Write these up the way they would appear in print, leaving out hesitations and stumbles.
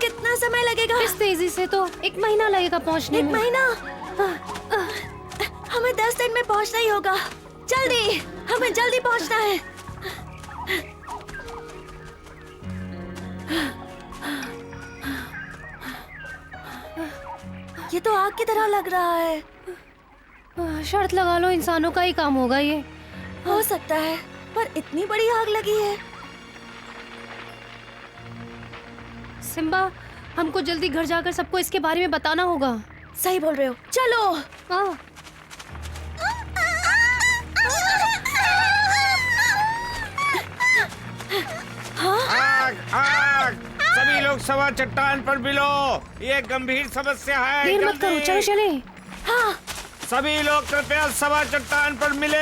कितना समय लगेगा? इस तेजी से तो 1 महीना लगेगा पहुंचने में। 1 महीना? हमें 10 दिन में पहुंचना ही होगा। जल्दी, हमें जल्दी पहुंचना है। ये तो आग की तरह लग रहा है। शर्त लगा लो, इंसानों का ही काम होगा ये। हो सकता है, पर इतनी बड़ी आग लगी है। सिम्बा, हमको जल्दी घर जाकर सबको इसके बारे में बताना होगा। सही बोल रहे हो, चलो। आग, आग! सभी लोग सवा चट्टान पर मिलो। ये गंभीर समस्या है। देर मत करो, चलो चले। हाँ। सभी लोग कृपया सवा चट्टान पर मिले।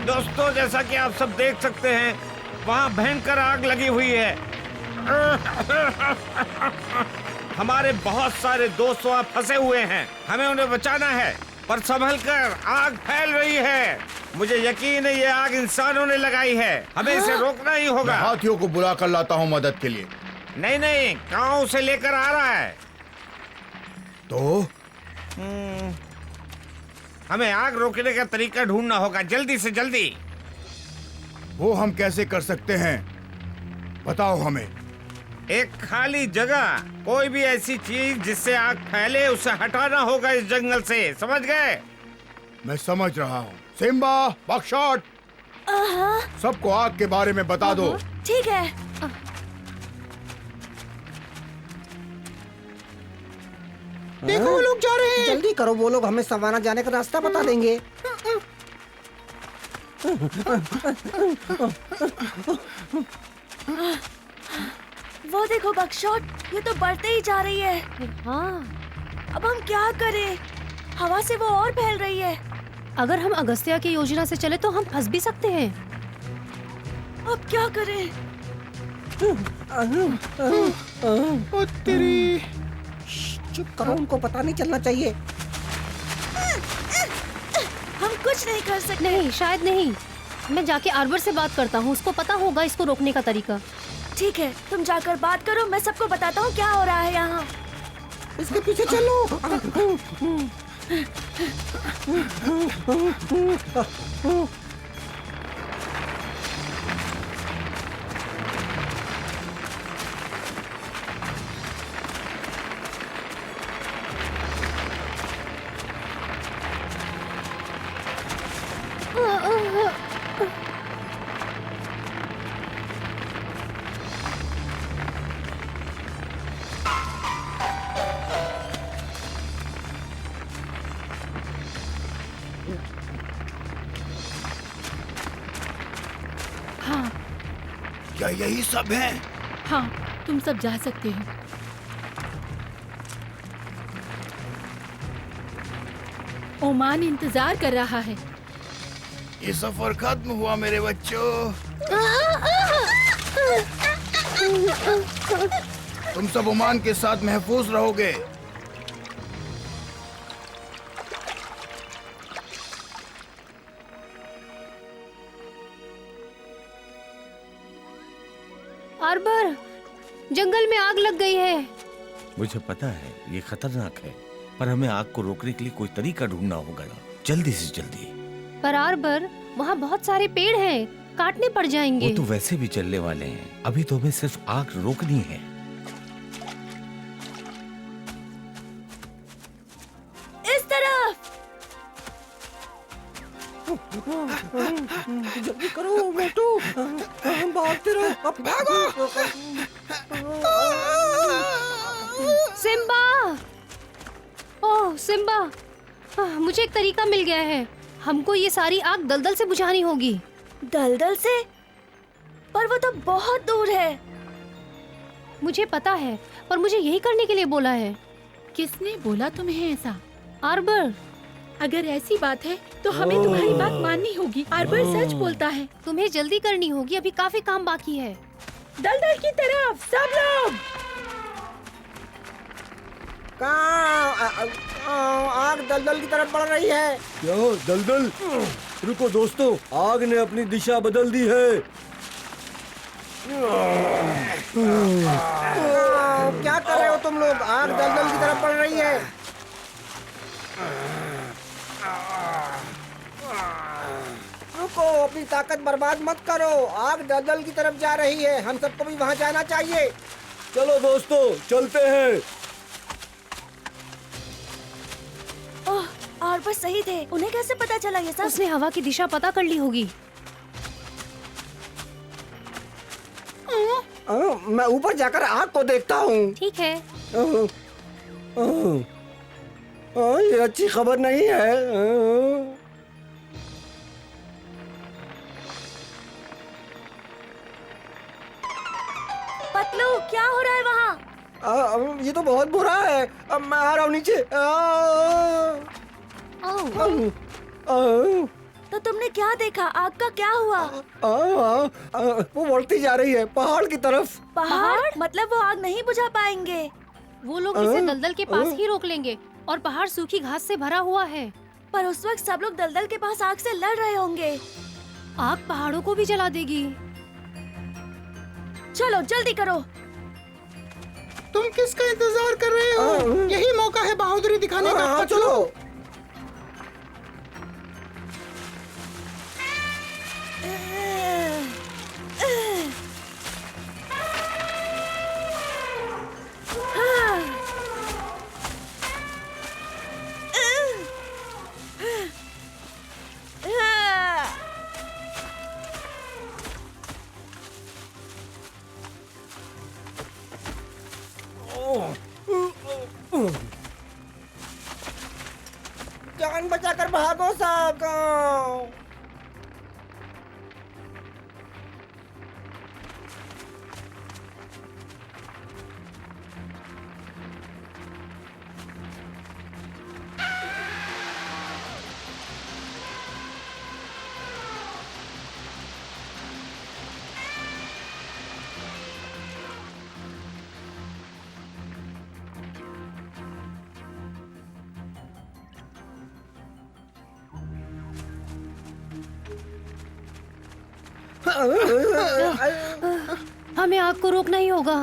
दोस्तों, जैसा कि आप सब देख सकते हैं, वहाँ भयंकर आग लगी हुई है। हमारे बहुत सारे दोस्त वहाँ फंसे हुए हैं। हमें उन्हें बचाना है, पर संभल कर, आग फैल रही है। मुझे यकीन है ये आग इंसानों ने लगाई है। हमें इसे रोकना ही होगा। मैं हाथियों को बुला कर लाता हूँ मदद के लिए। नहीं नहीं, गांव से लेकर आ रहा है। तो हमें आग रोकने का तरीका ढूंढना होगा, जल्दी से जल्दी। वो हम कैसे कर सकते हैं, बताओ हमें। एक खाली जगह, कोई भी ऐसी चीज जिससे आग फैले, उसे हटाना होगा इस जंगल से, समझ गए? मैं समझ रहा हूँ। सिम्बा, बकशॉट, सबको आग के बारे में बता दो। ठीक है। देखो वो लोग जा रहे हैं। जल्दी करो, वो लोग हमें सवाना जाने का रास्ता बता देंगे। वो देखो बकशॉट, ये तो बढ़ते ही जा रही है। हाँ, अब हम क्या करें? हवा से वो और फैल रही है। अगर हम अगस्त्या की योजना से चले तो हम फंस भी सकते हैं। अब क्या करें? तेरी चुप करो, उनको पता नहीं चलना चाहिए। हम कुछ नहीं कर सकते। नहीं, शायद नहीं। मैं जाके आर्बर से बात करता हूँ, उसको पता होगा इसको रोकने का तरीका। ठीक है, तुम जाकर बात करो, मैं सबको बताता हूँ क्या हो रहा है यहाँ। इसके पीछे चलो। हाँ क्या यही सब है? हाँ, तुम सब जा सकते हो। ओमान इंतजार कर रहा है। ये सफर खत्म हुआ मेरे बच्चों। तुम सब ओमान के साथ महफूज रहोगे। आर्बर, जंगल में आग लग गई है। मुझे पता है ये खतरनाक है, पर हमें आग को रोकने के लिए कोई तरीका ढूंढना होगा, जल्दी से जल्दी। पर आर्बर, वहाँ बहुत सारे पेड़ हैं, काटने पड़ जाएंगे। वो तो वैसे भी चलने वाले हैं, अभी तो हमें सिर्फ आग रोकनी है। इस तरफ। जल्दी करो मोटू, भागते रहो, अब भागो। सिम्बा, ओह सिम्बा, मुझे एक तरीका मिल गया है। हमको ये सारी आग दलदल से बुझानी होगी। दलदल से? पर वो तो बहुत दूर है। मुझे पता है, पर मुझे यही करने के लिए बोला है। किसने बोला तुम्हें ऐसा? आर्बर, अगर ऐसी बात है तो हमें तुम्हारी बात माननी होगी। आर्बर सच बोलता है। तुम्हें जल्दी करनी होगी, अभी काफी काम बाकी है। दलदल की तरफ सब लोग। कहाँ? आग दलदल की तरफ बढ़ रही है। क्या दलदल? रुको दोस्तों, आग ने अपनी दिशा बदल दी है। क्या कर रहे हो तुम लोग? आग दलदल की तरफ बढ़ रही है। रुको, अपनी ताकत बर्बाद मत करो। आग दलदल की तरफ जा रही है, हम सबको भी वहाँ जाना चाहिए। चलो दोस्तों, चलते हैं। ओह, और बस सही थे। उन्हें कैसे पता चला ये सब? उसने हवा की दिशा पता कर ली होगी। मैं ऊपर जाकर आग को देखता हूँ। ठीक है। ये अच्छी खबर नहीं है। पतलू, क्या हो रहा है वहाँ? ये तो बहुत बुरा है। अब मैं आ रहा हूँ नीचे। तो तुमने क्या देखा? आग का क्या हुआ? वो बढ़ती जा रही है पहाड़ की तरफ। पहाड़? मतलब वो आग नहीं बुझा पाएंगे। वो लोग इसे दलदल के पास ही रोक लेंगे और पहाड़ सूखी घास से भरा हुआ है। पर उस वक्त सब लोग दलदल के पास आग से लड़ रहे होंगे। आग पहाड़ों को भी जला देगी। चलो जल्दी करो। तुम किसका इंतजार कर रहे हो? यही मौका है बहादुरी दिखाने का। चलो। जान बचाकर भागो सब। हमें आग को रोकना ही होगा।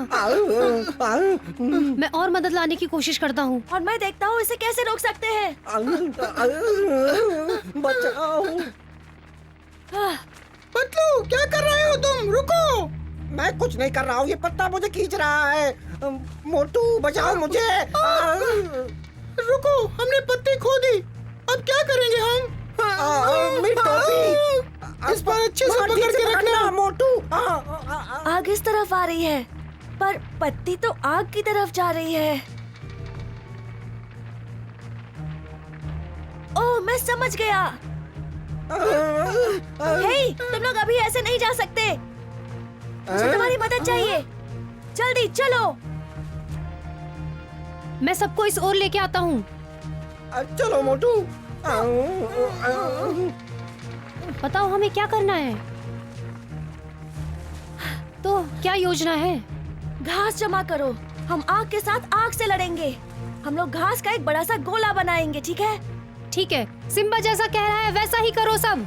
मैं और मदद लाने की कोशिश करता हूँ। और मैं देखता हूँ इसे कैसे रोक सकते हैं। बचाओ। पतलू, क्या कर रहे हो तुम? रुको। मैं कुछ नहीं कर रहा हूँ, ये पत्ता मुझे खींच रहा है। मोटू बचाओ मुझे। रुको, हमने पत्ती खो दी। अब क्या करेंगे हम? मेरी टोपी। इस पर अच्छे से पकड़ के रखना। मोटू। आग इस तरफ आ रही है, पर पत्ती तो आग की तरफ जा रही है। ओह, मैं समझ गया। हे, तुम लोग अभी ऐसे नहीं जा सकते। मुझे तुम्हारी मदद चाहिए। जल्दी चलो। मैं सबको इस ओर लेके आता हूँ। चलो मोटू। बताओ हमें क्या करना है? तो क्या योजना है? घास जमा करो। हम आग के साथ आग से लड़ेंगे। हम लोग घास का एक बड़ा सा गोला बनाएंगे, ठीक है? ठीक है, सिम्बा जैसा कह रहा है वैसा ही करो सब।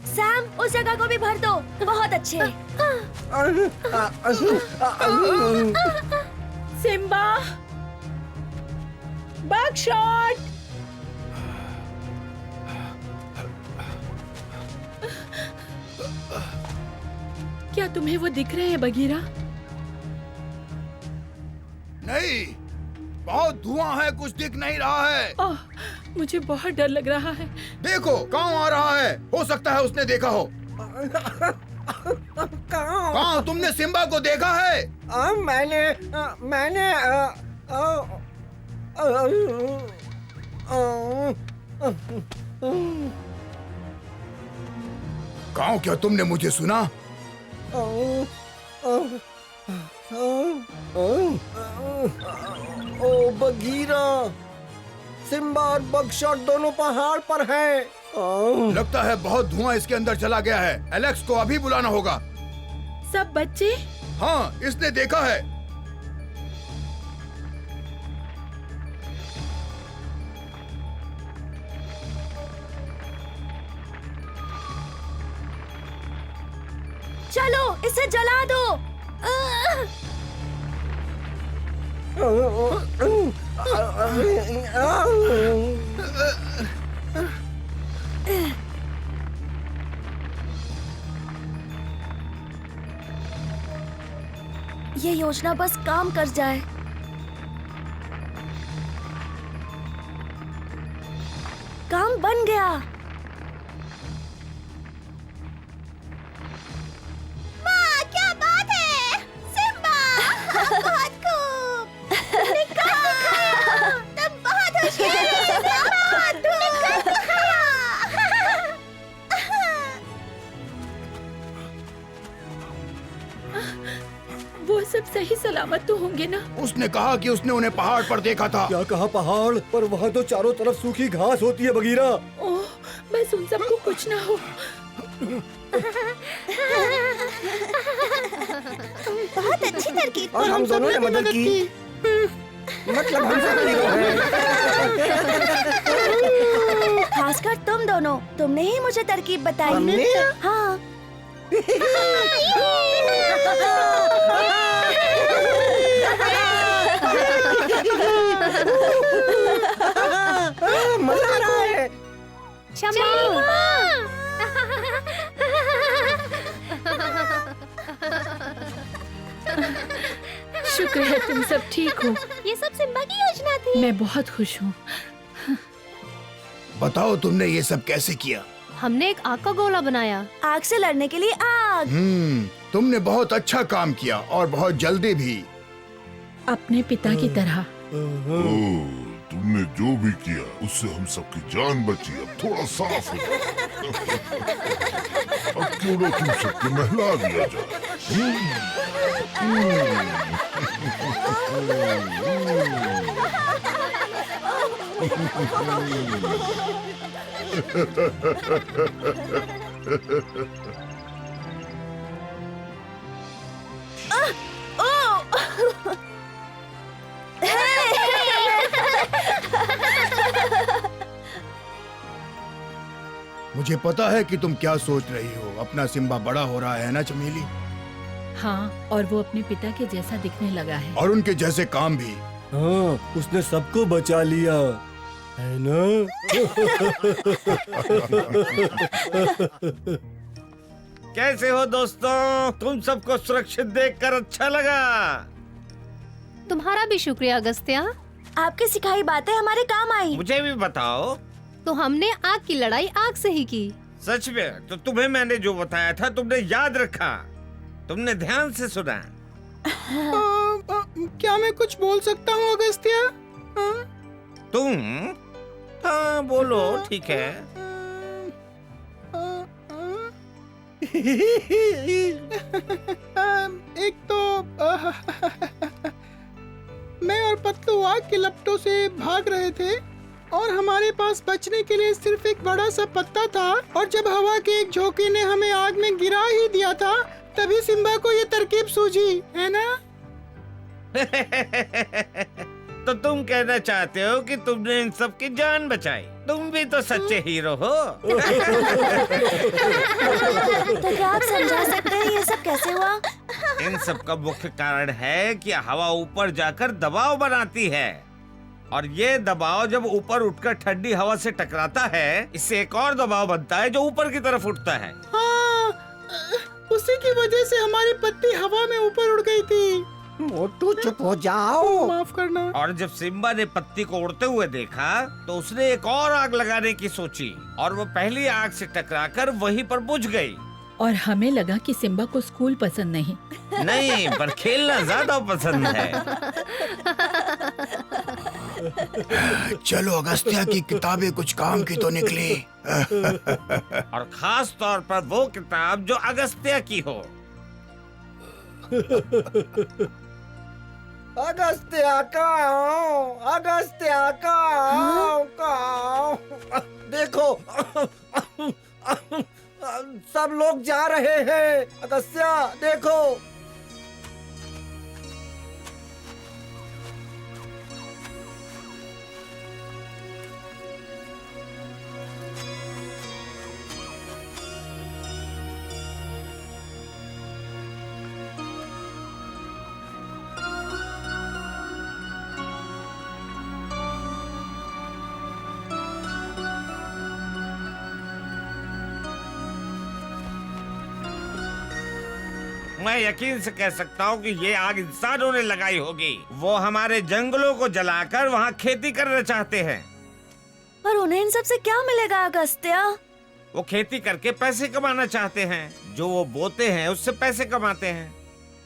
सैम, उस जगह को भी भर दो। बहुत अच्छे। Simba, Buckshot. क्या तुम्हें वो दिख रहे हैं बगीरा? नहीं, बहुत धुआं है, कुछ दिख नहीं रहा है। ओह, मुझे बहुत डर लग रहा है। देखो, कहाँ आ रहा है? हो सकता है उसने देखा हो। कहाँ? तुमने सिम्बा को देखा है? मैंने कहाँ? क्या तुमने मुझे सुना? ओ बगीरा, सिम्बा और बगशॉट दोनों पहाड़ पर हैं। लगता है बहुत धुआं इसके अंदर चला गया है। एलेक्स को अभी बुलाना होगा। सब बच्चे? हाँ, इसने देखा है। चलो इसे जला दो। ये योजना बस काम कर जाए। काम बन गया। माँ, क्या बात है? सिम्बा, बहुत खूब। तुमने कहा, तुम बहुत होशियार हो। बहुत खूब। वो सब सही सलामत तो होंगे ना? उसने कहा कि उसने उन्हें पहाड़ पर देखा था। क्या कहा पहाड़ पर? वहाँ तो चारों तरफ सूखी घास होती है बगीरा। ओह, बस उन सबको कुछ ना हो। बहुत अच्छी तरकीब। और हम दोनों ने मदद की। मतलब हम सब हीरो हैं। खासकर तुम दोनों, तुमने ही मुझे तरकीब बताई। हमने? हाँ। मजा आ रहा है। शुक्र है तुम सब ठीक हो। ये सब सिम्बा की योजना थी। मैं बहुत खुश हूँ। बताओ तुमने ये सब कैसे किया? हमने एक आग का गोला बनाया। आग से लड़ने के लिए आग। तुमने बहुत अच्छा काम किया और बहुत जल्दी भी। अपने पिता की तरह। ओह, तुमने जो भी किया उससे हम सबकी जान बची। अब थोड़ा साफ हो जाओ। अब क्यों ना तुम सबको नहला दिया जाए। मुझे पता है कि तुम क्या सोच रही हो। अपना सिम्बा बड़ा हो रहा है ना चमेली? हाँ, और वो अपने पिता के जैसा दिखने लगा है। और उनके जैसे काम भी। हाँ, उसने सबको बचा लिया है ना? कैसे हो दोस्तों? तुम सबको सुरक्षित देखकर अच्छा लगा। तुम्हारा भी शुक्रिया अगस्त्या। आपकी सिखाई बातें हमारे काम आई। मुझे भी बताओ। तो हमने आग की लड़ाई आग से ही की। सच में? तो तुम्हें मैंने जो बताया था तुमने याद रखा? तुमने ध्यान से सुना? क्या मैं कुछ बोल सकता हूँ अगस्त्या? तुम? हाँ बोलो, ठीक है। एक तो मैं और पतलू आग के लपटों से भाग रहे थे और हमारे पास बचने के लिए सिर्फ एक बड़ा सा पत्ता था, और जब हवा के एक झोंके ने हमें आग में गिरा ही दिया था, तभी सिम्बा को ये तरकीब सूझी, है ना? तो तुम कहना चाहते हो कि तुमने इन सब की जान बचाई? तुम भी तो सच्चे हीरो हो। तो क्या आप समझा सकते हैं ये सब कैसे हुआ? इन सब का मुख्य कारण है कि हवा ऊपर जाकर दबाव बनाती है, और ये दबाव जब ऊपर उठकर ठंडी हवा से टकराता है, इससे एक और दबाव बनता है जो ऊपर की तरफ उठता है। हाँ, उसी की वजह से हमारी पत्ती हवा में ऊपर उड़ गई थी। मोटू चुप हो जाओ। माफ करना। और जब सिम्बा ने पत्ती को उड़ते हुए देखा तो उसने एक और आग लगाने की सोची, और वो पहली आग से टकराकर वहीं पर बुझ गई। और हमें लगा कि सिम्बा को स्कूल पसंद नहीं। नहीं, पर खेलना ज्यादा पसंद है। चलो अगस्त्या की किताबें कुछ काम की तो निकली। और खास तौर पर वो किताब जो अगस्त्या की हो। अगस्त्या कहाँ? अगस्त्या कहाँ? देखो सब लोग जा रहे हैं। अगस्त्या देखो। मैं यकीन से कह सकता हूँ कि ये आग इंसानों ने लगाई होगी। वो हमारे जंगलों को जलाकर वहाँ खेती करना चाहते हैं। पर उन्हें इन सब से क्या मिलेगा अगस्त्या? वो खेती करके पैसे कमाना चाहते हैं। जो वो बोते हैं उससे पैसे कमाते हैं,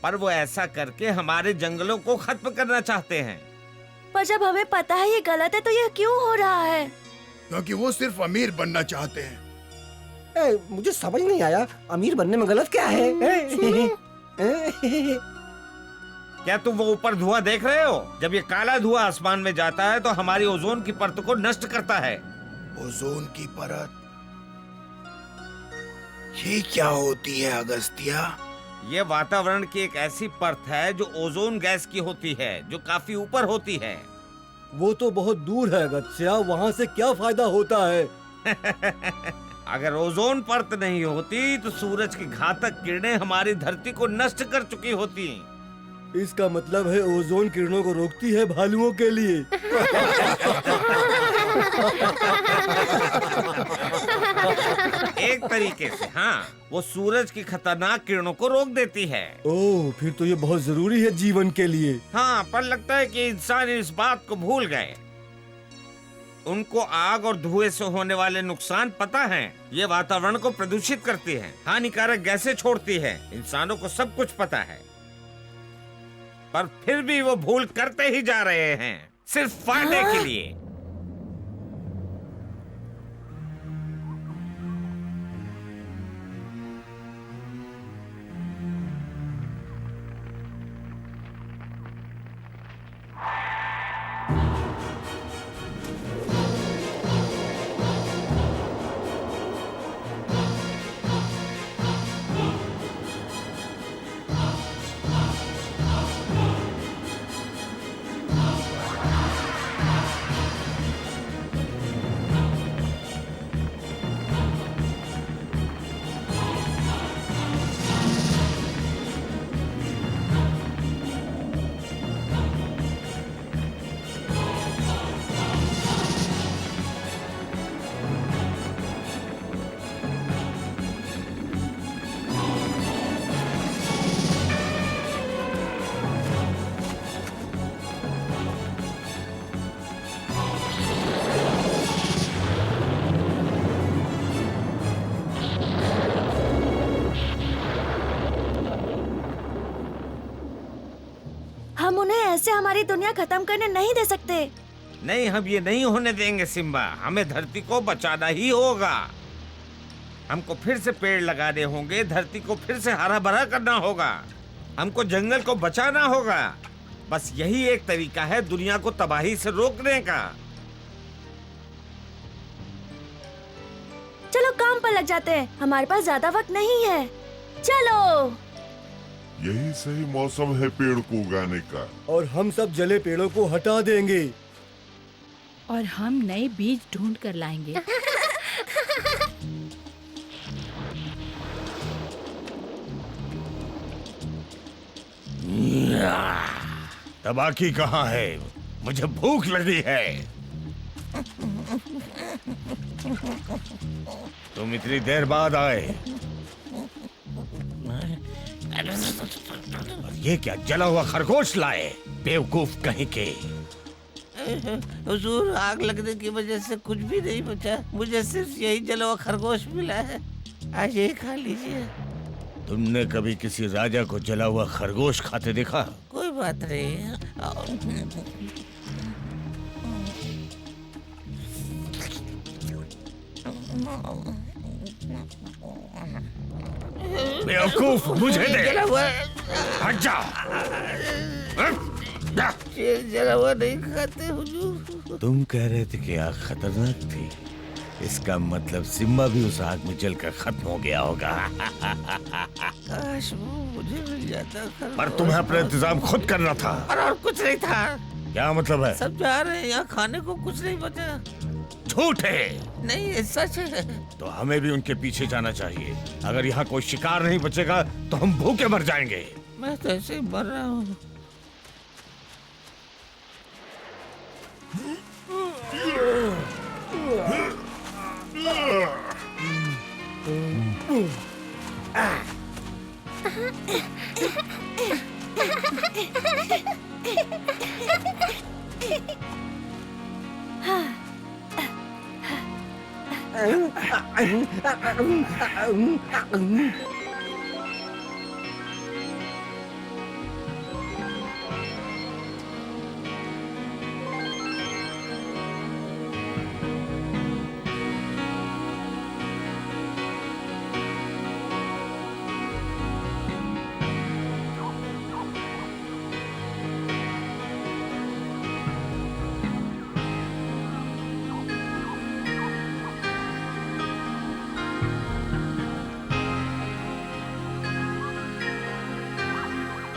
पर वो ऐसा करके हमारे जंगलों को खत्म करना चाहते हैं। पर जब हमें पता है ये गलत है तो ये क्यों हो रहा है? क्योंकि वो सिर्फ अमीर बनना चाहते हैं। मुझे समझ नहीं आया, अमीर बनने में गलत क्या है? क्या तुम वो ऊपर धुआं देख रहे हो? जब ये काला धुआं आसमान में जाता है तो हमारी ओजोन की परत को नष्ट करता है। ओजोन की परत? ये क्या होती है अगस्त्या? ये वातावरण की एक ऐसी परत है जो ओजोन गैस की होती है, जो काफी ऊपर होती है। वो तो बहुत दूर है अगस्त्या, वहाँ से क्या फायदा होता है? अगर ओजोन परत नहीं होती तो सूरज की घातक किरणें हमारी धरती को नष्ट कर चुकी होती। इसका मतलब है ओजोन किरणों को रोकती है भालुओं के लिए। एक तरीके से हाँ, वो सूरज की खतरनाक किरणों को रोक देती है। ओह, फिर तो ये बहुत जरूरी है जीवन के लिए। हाँ, पर लगता है कि इंसान इस बात को भूल गए। उनको आग और धुएं से होने वाले नुकसान पता है। ये वातावरण को प्रदूषित करती है, हानिकारक गैसें छोड़ती है। इंसानों को सब कुछ पता है, पर फिर भी वो भूल करते ही जा रहे हैं, सिर्फ फायदे के लिए। हम उन्हें ऐसे हमारी दुनिया खत्म करने नहीं दे सकते। नहीं, हम ये नहीं होने देंगे सिम्बा। हमें धरती को बचाना ही होगा। हमको फिर से पेड़ लगाने होंगे, धरती को फिर से हरा भरा करना होगा, हमको जंगल को बचाना होगा। बस यही एक तरीका है दुनिया को तबाही से रोकने का। चलो काम पर लग जाते हैं, हमारे पास ज्यादा वक्त नहीं है। चलो। यही सही मौसम है पेड़ को उगाने का। और हम सब जले पेड़ों को हटा देंगे और हम नए बीज ढूंढ कर लाएंगे। तबाकी कहाँ है? मुझे भूख लगी है। तुम इतनी देर बाद आए। और ये क्या जला हुआ खरगोश लाए? बेवकूफ कहीं के। हुजूर, आग लगने की वजह से कुछ भी नहीं बचा। मुझे सिर्फ यही जला हुआ खरगोश मिला है। आज यही खा लीजिए। तुमने कभी किसी राजा को जला हुआ खरगोश खाते देखा? कोई बात नहीं। बेवकूफ, मुझे दे। जला हुआ हट जा। शेर जला हुआ नहीं खाते हुजूर। तुम कह रहे थे कि आग खतरनाक थी। इसका मतलब सिम्बा भी उस आग में जलकर खत्म हो गया होगा। काश वो मुझे मिल जाता खरगोश। पर तुम्हें अपना इंतजाम खुद करना था। और कुछ नहीं था। क्या मतलब है? सब जा रहे हैं, यहाँ खाने को कुछ नहीं बचा। झूठ है। नहीं, ये सच है। तो हमें भी उनके पीछे जाना चाहिए। अगर यहाँ कोई शिकार नहीं बचेगा तो हम भूखे मर जाएंगे। मैं तो ऐसे ही मर रहा हूँ।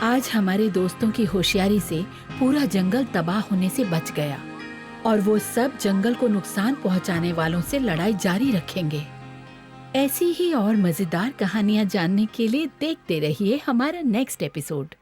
आज हमारे दोस्तों की होशियारी से पूरा जंगल तबाह होने से बच गया और वो सब जंगल को नुकसान पहुंचाने वालों से लड़ाई जारी रखेंगे। ऐसी ही और मजेदार कहानियां जानने के लिए देखते रहिए हमारा नेक्स्ट एपिसोड।